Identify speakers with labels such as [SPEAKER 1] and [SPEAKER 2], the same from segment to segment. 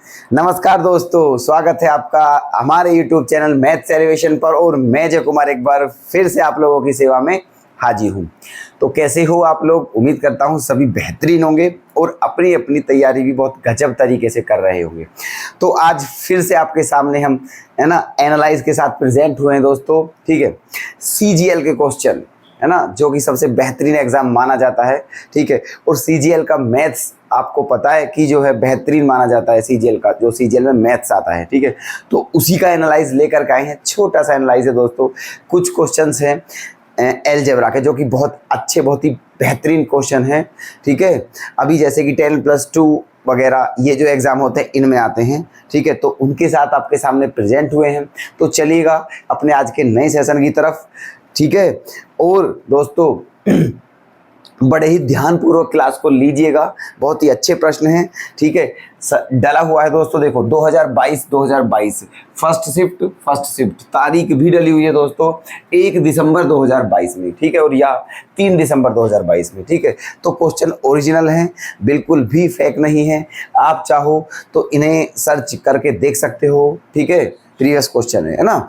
[SPEAKER 1] नमस्कार दोस्तों, स्वागत है आपका हमारे YouTube चैनल मैथ्स एलिवेशन पर। और मैं जय कुमार एक बार फिर से आप लोगों की सेवा में हाजिर हूँ। तो कैसे हो आप लोग? उम्मीद करता हूँ सभी बेहतरीन होंगे और अपनी अपनी तैयारी भी बहुत गजब तरीके से कर रहे होंगे। तो आज फिर से आपके सामने हम एनालाइज के साथ प्रेजेंट हुए हैं दोस्तों। ठीक है, CGL के क्वेश्चन है ना, जो कि सबसे बेहतरीन एग्जाम माना जाता है। ठीक है, और CGL का मैथ्स आपको पता है कि जो है बेहतरीन माना जाता है। CGL का जो CGL में मैथ्स आता है, ठीक है, तो उसी का एनालाइज लेकर के आए हैं। छोटा सा एनालाइज है दोस्तों। कुछ क्वेश्चंस हैं अलजेब्रा के, जो कि बहुत अच्छे, बहुत ही बेहतरीन क्वेश्चन हैं। ठीक है, अभी जैसे कि 10+2 वगैरह ये जो एग्ज़ाम होते हैं इनमें आते हैं। ठीक है, तो उनके साथ आपके सामने प्रेजेंट हुए हैं। तो चलिएगा अपने आज के नए सेशन की तरफ। ठीक है, और दोस्तों बड़े ही ध्यानपूर्वक क्लास को लीजिएगा, बहुत ही अच्छे प्रश्न हैं। ठीक है, डला हुआ है दोस्तों। देखो 2022 फर्स्ट शिफ्ट तारीख भी डली हुई है दोस्तों, 1 दिसंबर 2022 में। ठीक है, और या 3 दिसंबर 2022 में। ठीक है, तो क्वेश्चन ओरिजिनल हैं, बिल्कुल भी फेक नहीं है। आप चाहो तो इन्हें सर्च करके देख सकते हो। ठीक है, प्रीवियस क्वेश्चन है ना।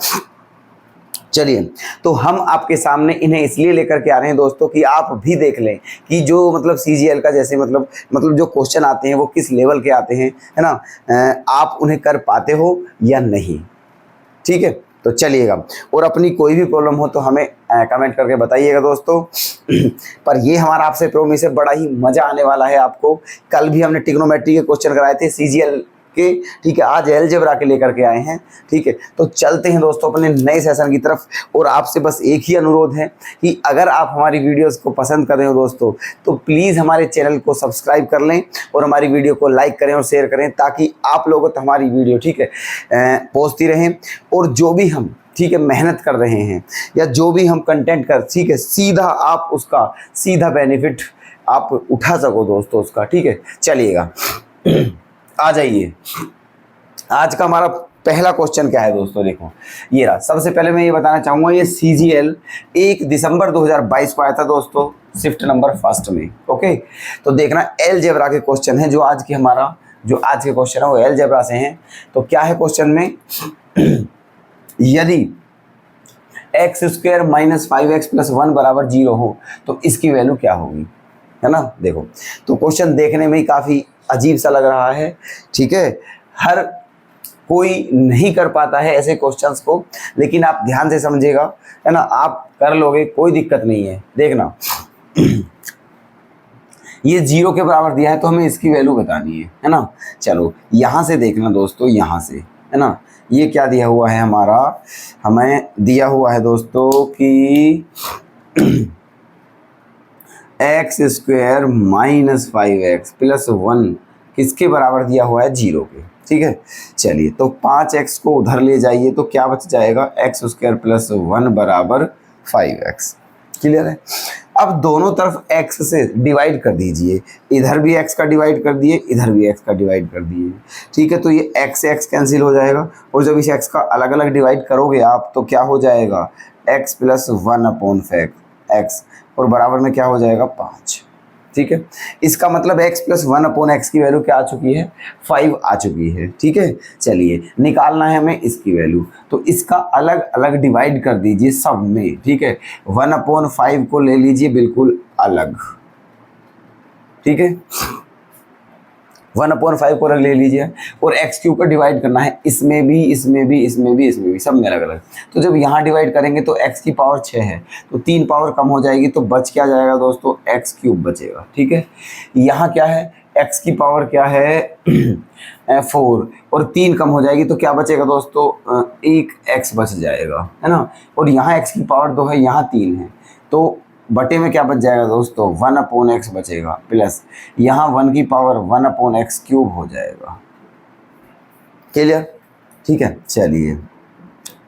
[SPEAKER 1] चलिए, तो हम आपके सामने इन्हें इसलिए लेकर के आ रहे हैं दोस्तों कि आप भी देख लें कि जो मतलब CGL का जैसे मतलब जो क्वेश्चन आते हैं वो किस लेवल के आते हैं, है ना। आप उन्हें कर पाते हो या नहीं। ठीक है, तो चलिएगा, और अपनी कोई भी प्रॉब्लम हो तो हमें कमेंट करके बताइएगा दोस्तों। पर ये हमारा आपसे प्रॉमिस है, बड़ा ही मज़ा आने वाला है आपको। कल भी हमने ट्रिग्नोमेट्री के क्वेश्चन कराए थे CGL के। ठीक है, आज अलजेब्रा के लेकर के आए हैं। ठीक है, तो चलते हैं दोस्तों अपने नए सेशन की तरफ। और आपसे बस एक ही अनुरोध है कि अगर आप हमारी वीडियोस को पसंद कर रहे हो दोस्तों, तो प्लीज़ हमारे चैनल को सब्सक्राइब कर लें और हमारी वीडियो को लाइक करें और शेयर करें, ताकि आप लोगों तक हमारी वीडियो, ठीक है, पहुँचती रहें। और जो भी हम, ठीक है, मेहनत कर रहे हैं या जो भी हम कंटेंट कर, ठीक है, सीधा आप उसका सीधा बेनिफिट आप उठा सको दोस्तों उसका। ठीक है, चलिएगा आ जाइए। आज का हमारा पहला क्वेश्चन क्या है दोस्तों? देखो ये रहा। सबसे पहले मैं ये बताना चाहूँगा, ये CGL 1 दिसंबर 2022 को आया था दोस्तों, शिफ्ट नंबर फर्स्ट में। ओके, तो देखना अलजेब्रा के क्वेश्चन है। जो आज के क्वेश्चन है वो अलजेब्रा से हैं। तो क्या है क्वेश्चन में? यदि x² - 5x + 1 = 0 हो तो इसकी वैल्यू क्या होगी, है ना। देखो, तो क्वेश्चन देखने में ही काफ़ी अजीब सा लग रहा है। ठीक है, हर कोई नहीं कर पाता है ऐसे क्वेश्चंस को, लेकिन आप ध्यान से समझिएगा, है ना, आप कर लोगे, कोई दिक्कत नहीं है। देखना ये 0 के बराबर दिया है तो हमें इसकी वैल्यू बतानी है ना। चलो यहाँ से देखना दोस्तों, यहाँ से, है ना, ये क्या दिया हुआ है हमारा? हमें दिया हुआ है दोस्तों कि x² - 5x + 1 किसके बराबर दिया हुआ है? 0 के। ठीक है, चलिए, तो 5x को उधर ले जाइए तो क्या बच जाएगा? x² + 1 = 5x। क्लियर है? अब दोनों तरफ x से डिवाइड कर दीजिए। इधर भी x का डिवाइड कर दिए, इधर भी x का डिवाइड कर दिए। ठीक है, तो ये x से x कैंसिल हो जाएगा, और जब इस x का अलग अलग डिवाइड करोगे आप तो क्या हो जाएगा? x + 1/x, और बराबर में क्या हो जाएगा? 5। ठीक है, इसका मतलब x + 1/x की वैल्यू क्या आ चुकी है? 5 आ चुकी है। ठीक है, चलिए निकालना है हमें इसकी वैल्यू, तो इसका अलग अलग डिवाइड कर दीजिए सब में। ठीक है, 1/5 को ले लीजिए बिल्कुल अलग। ठीक है, 1/5 को ले लीजिए, और x³ को डिवाइड करना है इसमें भी, इसमें भी, इसमें भी, इसमें भी, सब में अलग अलग। तो जब यहाँ डिवाइड करेंगे तो x की पावर 6 है, तो 3 पावर कम हो जाएगी, तो बच क्या जाएगा दोस्तों? x³ बचेगा। ठीक है, यहाँ क्या है? x की पावर क्या है? 4, और 3 कम हो जाएगी तो क्या बचेगा दोस्तों? 1 x बच जाएगा, है ना। और यहाँ x की पावर 2 है, यहाँ 3 है, तो बटे में क्या बच जाएगा दोस्तों? 1/x बचेगा, प्लस यहाँ 1 की पावर 1/x³ हो जाएगा। क्लियर? ठीक है, चलिए,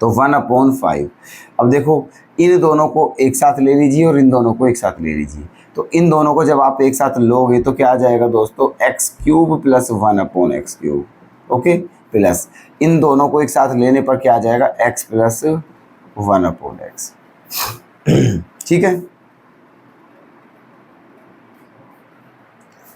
[SPEAKER 1] तो 1/5। अब देखो, इन दोनों को एक साथ ले लीजिए और इन दोनों को एक साथ ले लीजिए। तो इन दोनों को जब आप एक साथ लोगे तो क्या आ जाएगा दोस्तों? x³ + 1/x³। ओके, प्लस इन दोनों को एक साथ लेने पर क्या आ जाएगा? x + 1/x। ठीक है,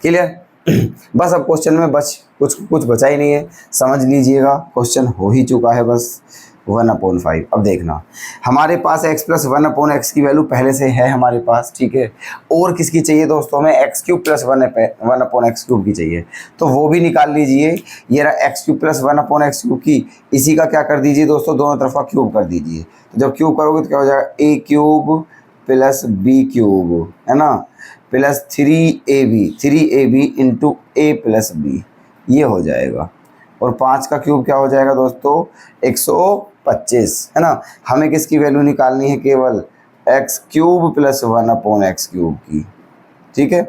[SPEAKER 1] क्लियर? बस अब क्वेश्चन में कुछ बचा ही नहीं है, समझ लीजिएगा क्वेश्चन हो ही चुका है बस 1/5। अब देखना हमारे पास x प्लस 1/x की वैल्यू पहले से है हमारे पास, ठीक है। और किसकी चाहिए दोस्तों, हमें x³ प्लस 1/x³ की चाहिए, तो वो भी निकाल लीजिए। ये रहा x³ प्लस 1/x³ की, इसी का क्या कर दीजिए दोस्तों, दोनों तरफा क्यूब कर दीजिए। तो जब क्यूब करोगे तो क्या हो जाएगा, a³ प्लस b³ है ना, plus 3ab into a plus b, ये हो जाएगा। और 5 का क्यूब क्या हो जाएगा दोस्तों, 125 है ना। हमें किसकी वैल्यू निकालनी है, केवल x³ प्लस 1/x³ की, ठीक है।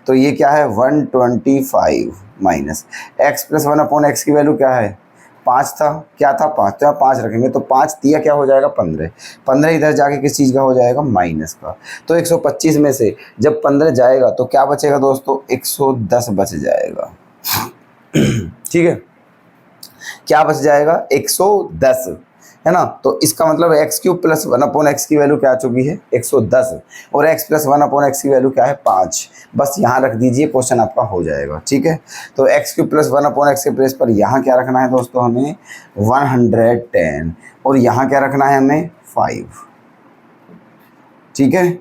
[SPEAKER 1] तो ये क्या है 125 माइनस x प्लस 1/x की वैल्यू क्या है, 5 था, क्या था 5, तो यहाँ 5 रखेंगे तो 5 दिया क्या हो जाएगा 15, 15 इधर जाके किस चीज़ का हो जाएगा, माइनस का। तो 125 में से जब 15 जाएगा तो क्या बचेगा दोस्तों, 110 बच जाएगा, ठीक है। क्या बच जाएगा, 110 है ना। तो इसका मतलब x³ प्लस 1/x की वैल्यू क्या आ चुकी है, 110, और x प्लस 1/x की वैल्यू क्या है, 5। बस यहाँ रख दीजिए, क्वेश्चन आपका हो जाएगा, ठीक है। तो x³ प्लस 1/x के प्लेस पर यहाँ क्या रखना है दोस्तों, हमें 110, और यहाँ क्या रखना है हमें 5, ठीक है।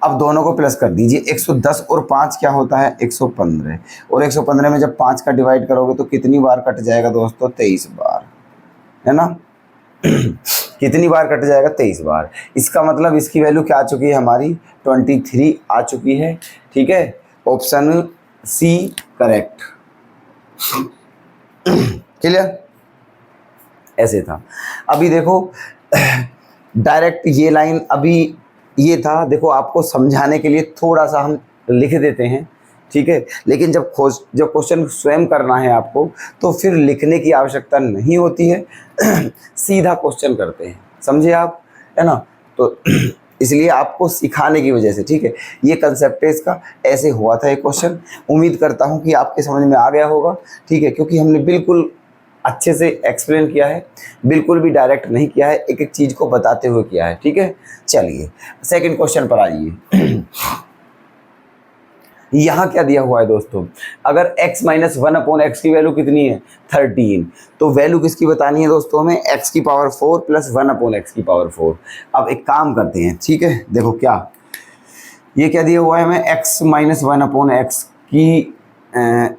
[SPEAKER 1] अब दोनों को प्लस कर दीजिए, 110 और 5 क्या होता है, 115, और 115 में जब 5 का डिवाइड करोगे तो कितनी बार कट जाएगा दोस्तों, 23 बार, है ना। कितनी बार कट जाएगा, 23 बार। इसका मतलब इसकी वैल्यू क्या आ चुकी है हमारी, 23 आ चुकी है, ठीक है। Option C correct, clear. ऐसे था। अभी देखो डायरेक्ट ये लाइन, अभी ये था, देखो आपको समझाने के लिए थोड़ा सा हम लिख देते हैं, ठीक है। लेकिन जब क्वेश्चन स्वयं करना है आपको, तो फिर लिखने की आवश्यकता नहीं होती है, सीधा क्वेश्चन करते हैं, समझे आप, है ना। तो इसलिए आपको सिखाने की वजह से, ठीक है, ये कंसेप्ट है इसका। ऐसे हुआ था एक क्वेश्चन, उम्मीद करता हूँ कि आपके समझ में आ गया होगा, ठीक है, क्योंकि हमने बिल्कुल अच्छे से एक्सप्लेन किया है, बिल्कुल भी डायरेक्ट नहीं किया है, एक एक चीज़ को बताते हुए किया है, ठीक है। चलिए सेकंड क्वेश्चन पर आइए। यहाँ क्या दिया हुआ है दोस्तों, अगर x माइनस 1/x की वैल्यू कितनी है, 13, तो वैल्यू किसकी बतानी है दोस्तों, हमें x की पावर 4 प्लस 1/x की पावर 4। अब एक काम करते हैं, ठीक है, देखो क्या ये क्या दिया हुआ है हमें, x माइनस 1/x की,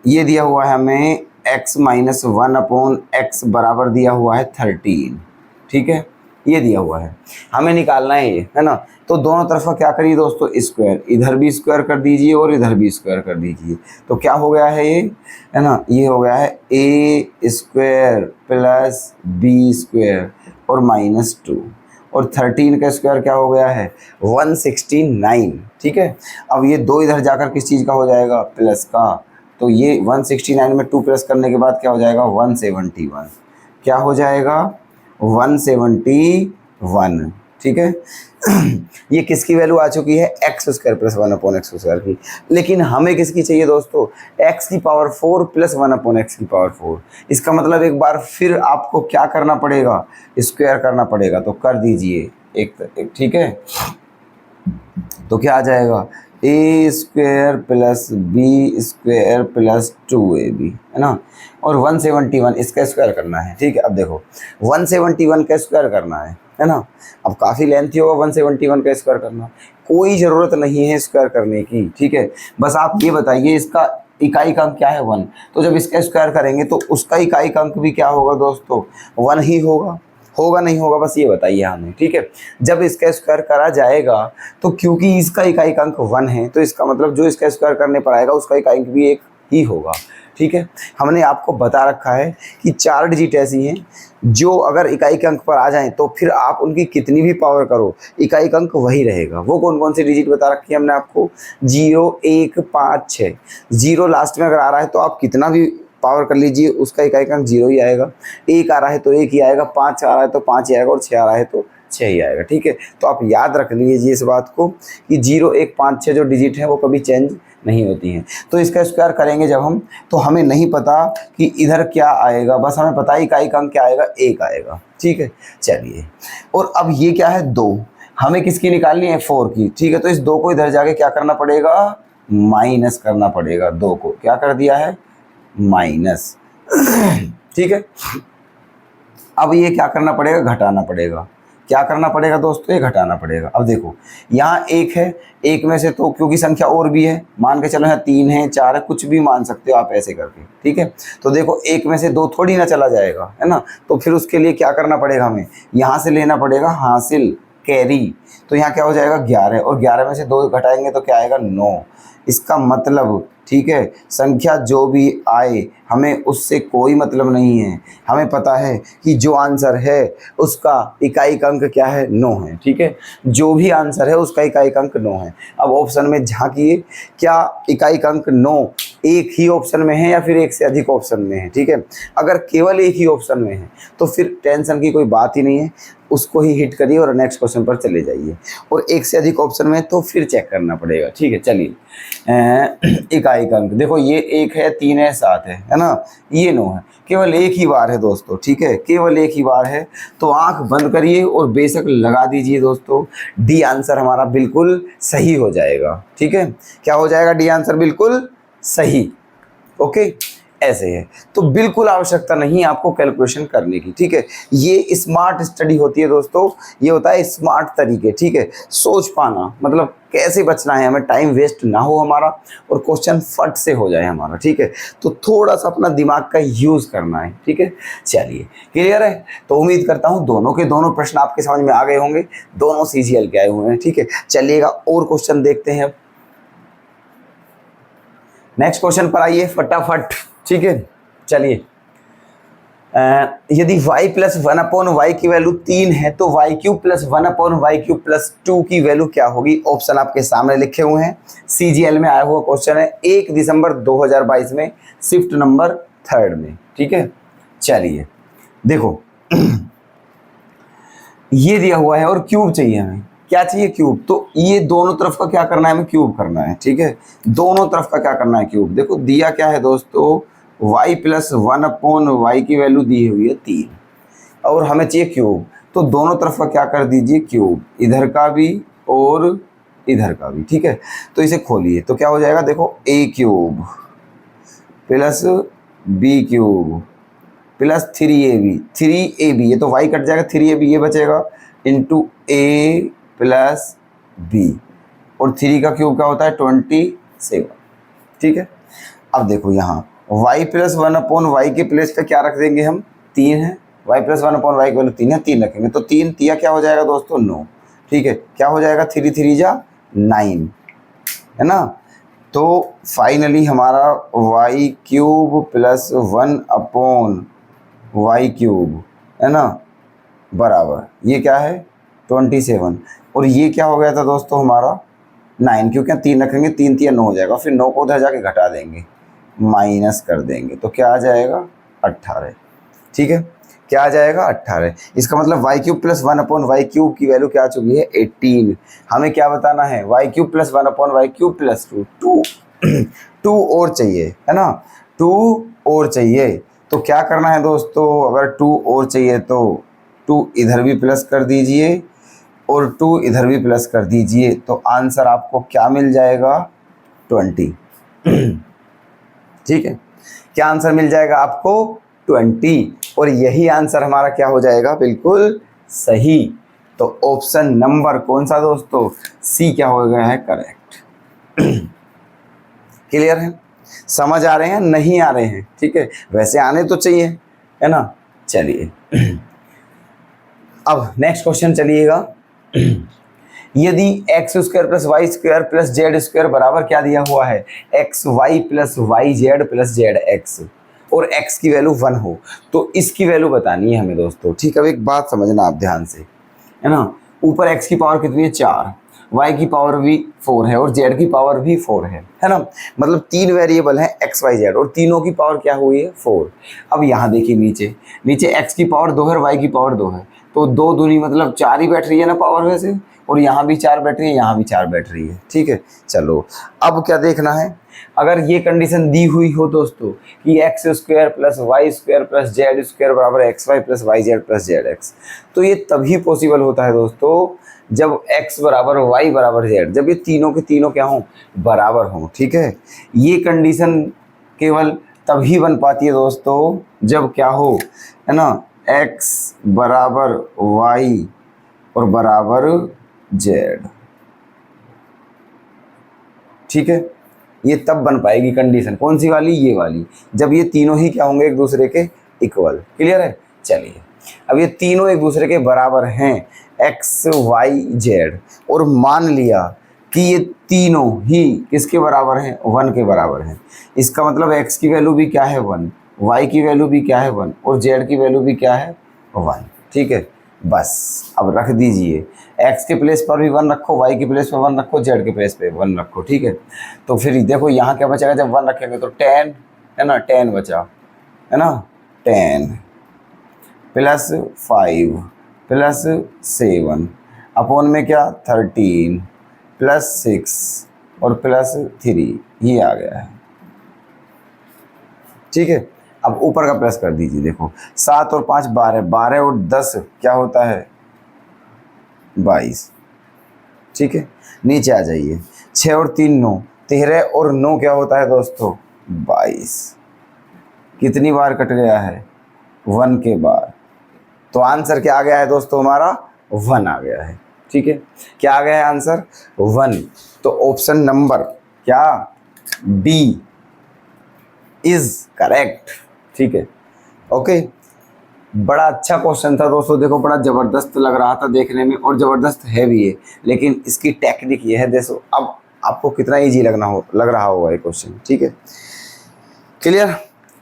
[SPEAKER 1] ये दिया हुआ है हमें x माइनस 1/x बराबर दिया हुआ है 13, ठीक है, ये दिया हुआ है, हमें निकालना है ये, है ना। तो दोनों तरफा क्या करिए दोस्तों, स्क्वायर, इधर भी स्क्वायर कर दीजिए और इधर भी स्क्वायर कर दीजिए। तो क्या हो गया है ये, है ना, ये हो गया है a² प्लस b² और -2, और 13 का स्क्वायर क्या हो गया है, 169, ठीक है। अब ये 2 इधर जाकर किस चीज़ का हो जाएगा, प्लस का। तो ये 169 में 2 प्लस करने के बाद क्या हो जाएगा, 171, क्या हो जाएगा 171, ठीक है। ये किसकी वैल्यू आ चुकी है, x² प्लस 1/x² की। लेकिन हमें किसकी चाहिए दोस्तों, x की पावर 4 प्लस 1/x की पावर 4। इसका मतलब एक बार फिर आपको क्या करना पड़ेगा, स्क्वायर करना पड़ेगा। तो कर दीजिए एक, ठीक है। तो क्या आ जाएगा, a² plus b² plus 2ab, है ना, और 171 इसका स्क्वायर करना है, ठीक है। अब देखो 171 का स्क्वायर करना है ना। अब काफ़ी लेंथी होगा 171 का स्क्वायर करना, कोई ज़रूरत नहीं है स्क्वायर करने की, ठीक है। बस आप ये बताइए इसका इकाई का अंक क्या है, 1। तो जब इसका स्क्वायर करेंगे तो उसका इकाई का अंक भी क्या होगा दोस्तों, 1 ही होगा, होगा नहीं होगा, बस ये बताइए हमें, ठीक है। जब इसका स्क्वायर करा जाएगा तो क्योंकि इसका इकाई का अंक 1 है, तो इसका मतलब जो इसका स्क्वायर करने पर आएगा उसका इकाई अंक भी 1 ही होगा, ठीक है। हमने आपको बता रखा है कि 4 डिजिट ऐसी हैं जो अगर इकाई के अंक पर आ जाएं तो फिर आप उनकी कितनी भी पावर करो इकाई का अंक वही रहेगा। वो कौन कौन सी डिजिट बता रखी है हमने आपको, 0, 1, 5, 6। 0 लास्ट में अगर आ रहा है तो आप कितना भी पावर कर लीजिए उसका इकाई का अंक 0 ही आएगा। 1 आ रहा है तो 1 ही आएगा, 5 आ रहा है तो 5 ही आएगा, और 6 आ रहा है तो 6 ही आएगा, ठीक है। तो आप याद रख लीजिए इस बात को कि 0, 1, 5, 6 जो डिजिट है वो कभी चेंज नहीं होती हैं। तो इसका स्क्वायर करेंगे जब हम, तो हमें नहीं पता कि इधर क्या आएगा, बस हमें पता है इकाई का अंक क्या आएगा, 1 आएगा, ठीक है। चलिए, और अब ये क्या है 2, हमें किसकी निकालनी है, 4 की। ठीक है, तो इस 2 को इधर जाके क्या करना पड़ेगा, माइनस करना पड़ेगा। 2 को क्या कर दिया है, माइनस। ठीक है, अब ये क्या करना पड़ेगा, घटाना पड़ेगा। क्या करना पड़ेगा दोस्तों, ये घटाना पड़ेगा। अब देखो यहाँ 1 है, 1 में से तो क्योंकि संख्या और भी है, मान के चलो यहाँ 3 है, 4 है, कुछ भी मान सकते हो आप ऐसे करके। ठीक है, तो देखो 1 में से 2 थोड़ी ना चला जाएगा, है ना। तो फिर उसके लिए क्या करना पड़ेगा, हमें यहाँ से लेना पड़ेगा हासिल, कैरी। तो यहाँ क्या हो जाएगा 11, और 11 में से 2 घटाएंगे तो क्या आएगा, 9। इसका मतलब ठीक है, संख्या जो भी आए हमें उससे कोई मतलब नहीं है। हमें पता है कि जो आंसर है उसका इकाई अंक क्या है, 9 है। ठीक है, जो भी आंसर है उसका इकाई अंक 9 है। अब ऑप्शन में झांकिए, क्या इकाई अंक 9 एक ही ऑप्शन में है या फिर एक से अधिक ऑप्शन में है। ठीक है, अगर केवल एक ही ऑप्शन में है तो फिर टेंशन की कोई बात ही नहीं है, उसको ही हिट करिए और नेक्स्ट क्वेश्चन पर चले जाइए। और एक से अधिक ऑप्शन में तो फिर चेक करना पड़ेगा। ठीक है, चलिए इकाई अंक देखो, ये 1 है, 3 है, 7 है ना, ये 9 है। केवल एक ही बार है दोस्तों। ठीक है, केवल एक ही बार है, तो आंख बंद करिए और बेशक लगा दीजिए दोस्तों। डी आंसर हमारा बिल्कुल सही हो जाएगा। ठीक है, क्या हो जाएगा, डी आंसर बिल्कुल सही। ओके, ऐसे है, तो बिल्कुल आवश्यकता नहीं आपको कैलकुलेशन करने की। ठीक है, ये स्मार्ट स्टडी होती है दोस्तों, ये होता है स्मार्ट तरीके। ठीक है, सोच पाना, मतलब कैसे बचना है, हमें टाइम वेस्ट ना हो हमारा और क्वेश्चन फट से हो जाए हमारा। ठीक है, तो थोड़ा सा अपना दिमाग का यूज करना है। ठीक है, चलिए क्लियर है। तो उम्मीद करता हूँ दोनों के दोनों प्रश्न आपके समझ में आ गए होंगे, दोनों सीजीएल के आए हुए हैं। ठीक है, चलिएगा और क्वेश्चन देखते हैं। नेक्स्ट क्वेश्चन पर आइए फटाफट। ठीक है, चलिए यदि y प्लस 1/y की वैल्यू 3 है तो y³ प्लस 1/y³ प्लस 2 की वैल्यू क्या होगी। ऑप्शन आपके सामने लिखे हुए हैं, सीजीएल में आया हुआ क्वेश्चन है, 1 दिसंबर 2022 में, शिफ्ट नंबर 3 में। ठीक है, चलिए देखो ये दिया हुआ है और क्यूब चाहिए हमें। क्या चाहिए, क्यूब। तो ये दोनों तरफ का क्या करना है, हमें क्यूब करना है। ठीक है, दोनों तरफ का क्या करना है, क्यूब। देखो दिया क्या है दोस्तों, y प्लस 1/y की वैल्यू दी हुई है 3 और हमें चाहिए क्यूब। तो दोनों तरफ का क्या कर दीजिए, क्यूब, इधर का भी और इधर का भी। ठीक है, तो इसे खोलिए तो क्या हो जाएगा, देखो a³ plus b³ plus 3ab, ये तो y कट जाएगा, 3ab ये बचेगा, इंटू a प्लस b, और 3 का क्यूब क्या होता है, 27। ठीक है, अब देखो यहाँ y प्लस 1/y के प्लेस पे क्या रख देंगे हम, 3 है, y प्लस 1/y की वैल्यू 3 है, 3 रखेंगे तो 3 तिया क्या हो जाएगा दोस्तों, 9। ठीक है, क्या हो जाएगा, 3 3 जा 9, है ना। तो फाइनली हमारा y³ प्लस 1/y³ है ना, बराबर ये क्या है 27, और ये क्या हो गया था दोस्तों हमारा 9, क्योंकि 3 रखेंगे, 3 तिया 9 हो जाएगा, फिर 9 को उधर जाके घटा देंगे, माइनस कर देंगे, तो क्या आ जाएगा 18। ठीक है, क्या आ जाएगा 18। इसका मतलब y³ प्लस 1/y³ की वैल्यू क्या आ चुकी है, 18। हमें क्या बताना है, y³ प्लस 1/y³ प्लस 2 2 और चाहिए, है ना, 2 और चाहिए। तो क्या करना है दोस्तों, अगर 2 और चाहिए तो 2 इधर भी प्लस कर दीजिए और 2 इधर भी प्लस कर दीजिए, तो आंसर आपको क्या मिल जाएगा, 20। ठीक है, क्या आंसर मिल जाएगा आपको, 20, और यही आंसर हमारा क्या हो जाएगा, बिल्कुल सही। तो ऑप्शन नंबर कौन सा दोस्तों, सी क्या हो गया है, करेक्ट। क्लियर है, समझ आ रहे हैं, नहीं आ रहे हैं। ठीक है, वैसे आने तो चाहिए, है ना। चलिए अब नेक्स्ट क्वेश्चन चलिएगा। यदि x² plus y² plus z² बराबर क्या दिया हुआ है, xy plus yz plus zx, और x की वैल्यू 1 हो, तो इसकी वैल्यू बतानी है हमें दोस्तों। ठीक है, अब एक बात समझना आप ध्यान से, है ना। ऊपर x की पावर कितनी है, 4, y की पावर भी 4 है और z की पावर भी 4 है ना। मतलब 3 वेरिएबल हैं x y z, और तीनों की पावर क्या हुई है, 4। अब यहाँ देखिए नीचे x की पावर 2 है और y की पावर 2 है, तो 2 दूनी मतलब 4 ही बैठ रही है ना पावर वैसे, और यहाँ भी 4 बैठ रही है, यहाँ भी 4 बैठ रही है। ठीक है, चलो अब क्या देखना है, अगर ये कंडीशन दी हुई हो दोस्तों कि x² plus y² plus z² बराबर xy plus yz plus zx, तो ये तभी पॉसिबल होता है दोस्तों जब x बराबर y बराबर z, जब ये तीनों के तीनों क्या हों, बराबर हों। ठीक है, ये कंडीशन केवल तभी बन पाती है दोस्तों जब क्या हो, है ना, x बराबर y और बराबर z। ठीक है, ये तब बन पाएगी कंडीशन, कौन सी वाली, ये वाली, जब ये तीनों ही क्या होंगे, एक दूसरे के इक्वल। क्लियर है। चलिए, अब ये तीनों एक दूसरे के बराबर हैं, x y z, और मान लिया कि ये तीनों ही किसके बराबर हैं, 1 के बराबर हैं। इसका मतलब x की वैल्यू भी क्या है 1, y की वैल्यू भी क्या है 1, और z की वैल्यू भी क्या है 1। ठीक है, बस अब रख दीजिए, x के प्लेस पर भी 1 रखो, y के प्लेस पर 1 रखो, z के प्लेस पे 1 रखो। ठीक है, तो फिर देखो यहाँ क्या बचेगा, जब 1 रखेंगे तो 10, है ना, 10 बचा, है ना, 10 प्लस 5 प्लस 7 अपॉन में क्या 13 प्लस 6 और प्लस 3, ये आ गया है। ठीक है, अब ऊपर का प्लस कर दीजिए, देखो 7 और 5 12, 12 और 10 क्या होता है 22। ठीक है, नीचे आ जाइए, 6 और 3 9, 13 और 9 क्या होता है दोस्तों 22। कितनी बार कट गया है, 1 के बार। तो आंसर क्या आ गया है दोस्तों, हमारा 1 आ गया है। ठीक है, क्या आ गया है आंसर 1। तो ऑप्शन नंबर क्या, बी इज करेक्ट। ठीक है, ओके, बड़ा अच्छा क्वेश्चन था दोस्तों, देखो बड़ा ज़बरदस्त लग रहा था देखने में, और ज़बरदस्त है भी ये, लेकिन इसकी टेक्निक ये है, देखो अब आपको कितना इजी लग रहा होगा ये क्वेश्चन। ठीक है, क्लियर।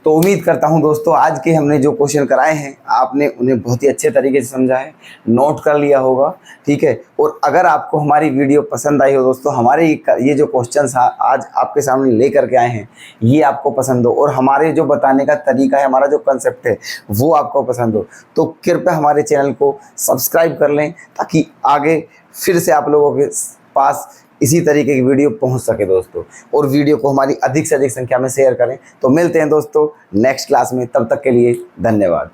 [SPEAKER 1] तो उम्मीद करता हूं दोस्तों आज के हमने जो क्वेश्चन कराए हैं आपने उन्हें बहुत ही अच्छे तरीके से समझा है, नोट कर लिया होगा। ठीक है, और अगर आपको हमारी वीडियो पसंद आई हो दोस्तों, हमारे ये जो क्वेश्चंस आज आपके सामने लेकर के आए हैं ये आपको पसंद हो, और हमारे जो बताने का तरीका है, हमारा जो कंसेप्ट है वो आपको पसंद हो, तो कृपया हमारे चैनल को सब्सक्राइब कर लें, ताकि आगे फिर से आप लोगों के पास इसी तरीके की वीडियो पहुंच सके दोस्तों, और वीडियो को हमारी अधिक से अधिक संख्या में शेयर करें। तो मिलते हैं दोस्तों नेक्स्ट क्लास में, तब तक के लिए धन्यवाद।